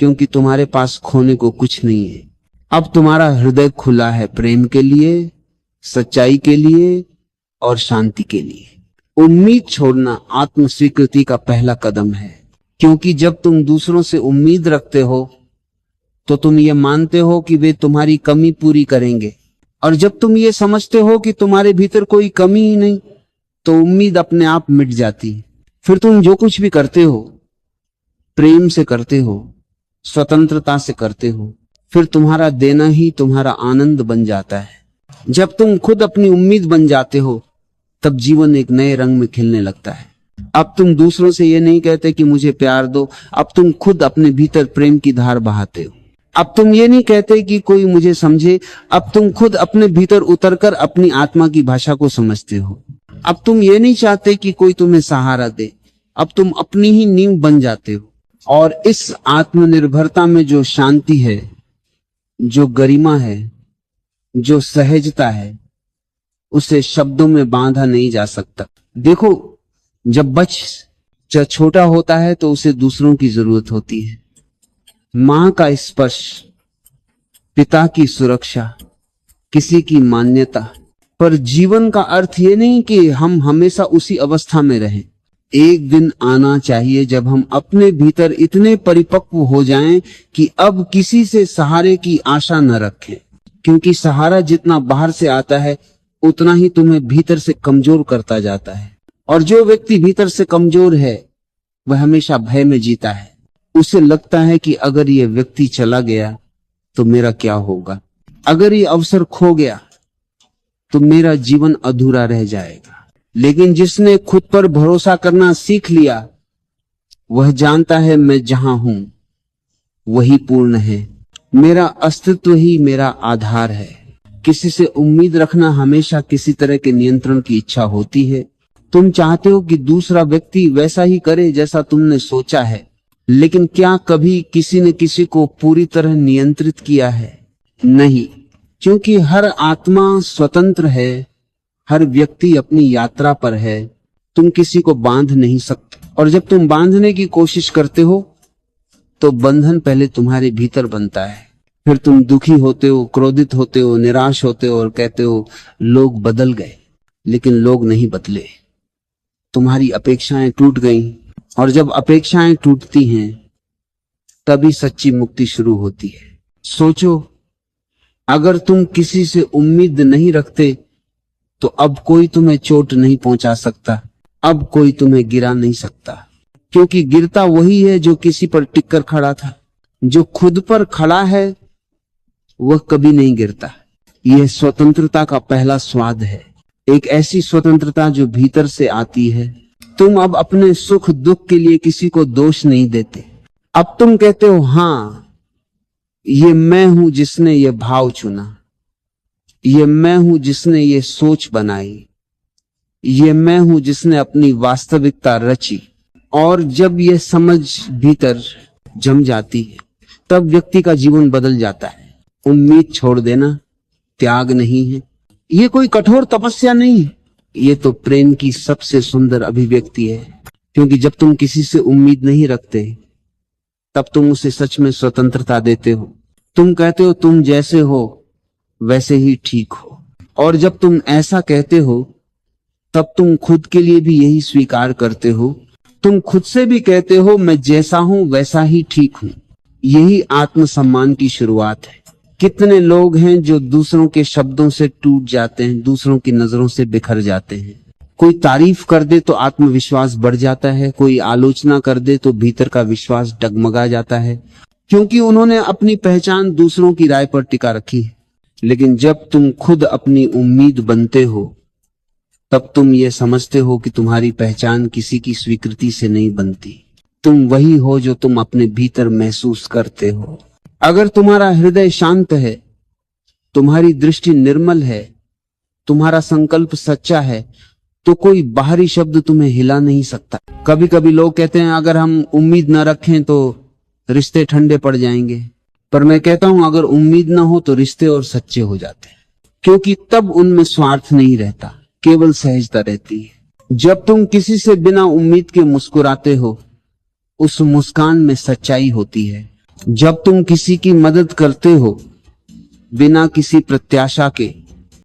क्योंकि तुम्हारे पास खोने को कुछ नहीं है। अब तुम्हारा हृदय खुला है प्रेम के लिए, सच्चाई के लिए और शांति के लिए। उम्मीद छोड़ना आत्म स्वीकृति का पहला कदम है, क्योंकि जब तुम दूसरों से उम्मीद रखते हो तो तुम ये मानते हो कि वे तुम्हारी कमी पूरी करेंगे, और जब तुम ये समझते हो कि तुम्हारे भीतर कोई कमी ही नहीं तो उम्मीद अपने आप मिट जाती है। फिर तुम जो कुछ भी करते हो प्रेम से करते हो, स्वतंत्रता से करते हो, फिर तुम्हारा देना ही तुम्हारा आनंद बन जाता है। जब तुम खुद अपनी उम्मीद बन जाते हो तब जीवन एक नए रंग में खिलने लगता है। अब तुम दूसरों से ये नहीं कहते कि मुझे प्यार दो, अब तुम खुद अपने भीतर प्रेम की धार बहाते हो। अब तुम ये नहीं कहते कि कोई मुझे समझे, अब तुम खुद अपने भीतर उतरकर अपनी आत्मा की भाषा को समझते हो। अब तुम ये नहीं चाहते कि कोई तुम्हें सहारा दे, अब तुम अपनी ही नींव बन जाते हो। और इस आत्मनिर्भरता में जो शांति है, जो गरिमा है, जो सहजता है, उसे शब्दों में बांधा नहीं जा सकता। देखो, जब बच्चा छोटा होता है तो उसे दूसरों की जरूरत होती है। मां का स्पर्श, पिता की सुरक्षा, किसी की मान्यता। पर जीवन का अर्थ ये नहीं कि हम हमेशा उसी अवस्था में रहें। एक दिन आना चाहिए जब हम अपने भीतर इतने परिपक्व हो जाएं कि अब किसी से सहारे की आशा न रखें, क्योंकि सहारा जितना बाहर से आता है उतना ही तुम्हें भीतर से कमजोर करता जाता है। और जो व्यक्ति भीतर से कमजोर है वह हमेशा भय में जीता है। उसे लगता है कि अगर ये व्यक्ति चला गया तो मेरा क्या होगा, अगर ये अवसर खो गया तो मेरा जीवन अधूरा रह जाएगा। लेकिन जिसने खुद पर भरोसा करना सीख लिया वह जानता है मैं जहां हूं वही पूर्ण है, मेरा अस्तित्व ही मेरा आधार है। किसी से उम्मीद रखना हमेशा किसी तरह के नियंत्रण की इच्छा होती है। तुम चाहते हो कि दूसरा व्यक्ति वैसा ही करे जैसा तुमने सोचा है, लेकिन क्या कभी किसी ने किसी को पूरी तरह नियंत्रित किया है? नहीं, क्योंकि हर आत्मा स्वतंत्र है, हर व्यक्ति अपनी यात्रा पर है। तुम किसी को बांध नहीं सकते, और जब तुम बांधने की कोशिश करते हो तो बंधन पहले तुम्हारे भीतर बनता है। फिर तुम दुखी होते हो, क्रोधित होते हो, निराश होते हो और कहते हो लोग बदल गए। लेकिन लोग नहीं बदले, तुम्हारी अपेक्षाएं टूट गईं, और जब अपेक्षाएं टूटती हैं तभी सच्ची मुक्ति शुरू होती है। सोचो, अगर तुम किसी से उम्मीद नहीं रखते तो अब कोई तुम्हें चोट नहीं पहुंचा सकता, अब कोई तुम्हें गिरा नहीं सकता, क्योंकि गिरता वही है जो किसी पर टिककर खड़ा था। जो खुद पर खड़ा है वह कभी नहीं गिरता। यह स्वतंत्रता का पहला स्वाद है, एक ऐसी स्वतंत्रता जो भीतर से आती है। तुम अब अपने सुख दुख के लिए किसी को दोष नहीं देते। अब तुम कहते हो हाँ, ये मैं हूं जिसने ये भाव चुना, ये मैं हूं जिसने ये सोच बनाई, ये मैं हूं जिसने अपनी वास्तविकता रची। और जब यह समझ भीतर जम जाती है तब व्यक्ति का जीवन बदल जाता है। उम्मीद छोड़ देना त्याग नहीं है, ये कोई कठोर तपस्या नहीं है, ये तो प्रेम की सबसे सुंदर अभिव्यक्ति है। क्योंकि जब तुम किसी से उम्मीद नहीं रखते तब तुम उसे सच में स्वतंत्रता देते हो। तुम कहते हो तुम जैसे हो वैसे ही ठीक हो, और जब तुम ऐसा कहते हो तब तुम खुद के लिए भी यही स्वीकार करते हो। तुम खुद से भी कहते हो मैं जैसा हूं वैसा ही ठीक हूं। यही आत्मसम्मान की शुरुआत है। कितने लोग हैं जो दूसरों के शब्दों से टूट जाते हैं, दूसरों की नजरों से बिखर जाते हैं। कोई तारीफ कर दे तो आत्मविश्वास बढ़ जाता है, कोई आलोचना कर दे तो भीतर का विश्वास डगमगा जाता है, क्योंकि उन्होंने अपनी पहचान दूसरों की राय पर टिका रखी है। लेकिन जब तुम खुद अपनी उम्मीद बनते हो तब तुम ये समझते हो कि तुम्हारी पहचान किसी की स्वीकृति से नहीं बनती। तुम वही हो जो तुम अपने भीतर महसूस करते हो। अगर तुम्हारा हृदय शांत है, तुम्हारी दृष्टि निर्मल है, तुम्हारा संकल्प सच्चा है, तो कोई बाहरी शब्द तुम्हें हिला नहीं सकता। कभी कभी लोग कहते हैं अगर हम उम्मीद न रखें तो रिश्ते ठंडे पड़ जाएंगे, पर मैं कहता हूं अगर उम्मीद न हो तो रिश्ते और सच्चे हो जाते हैं, क्योंकि तब उनमें स्वार्थ नहीं रहता, केवल सहजता रहती है। जब तुम किसी से बिना उम्मीद के मुस्कुराते हो, उस मुस्कान में सच्चाई होती है। जब तुम किसी की मदद करते हो बिना किसी प्रत्याशा के,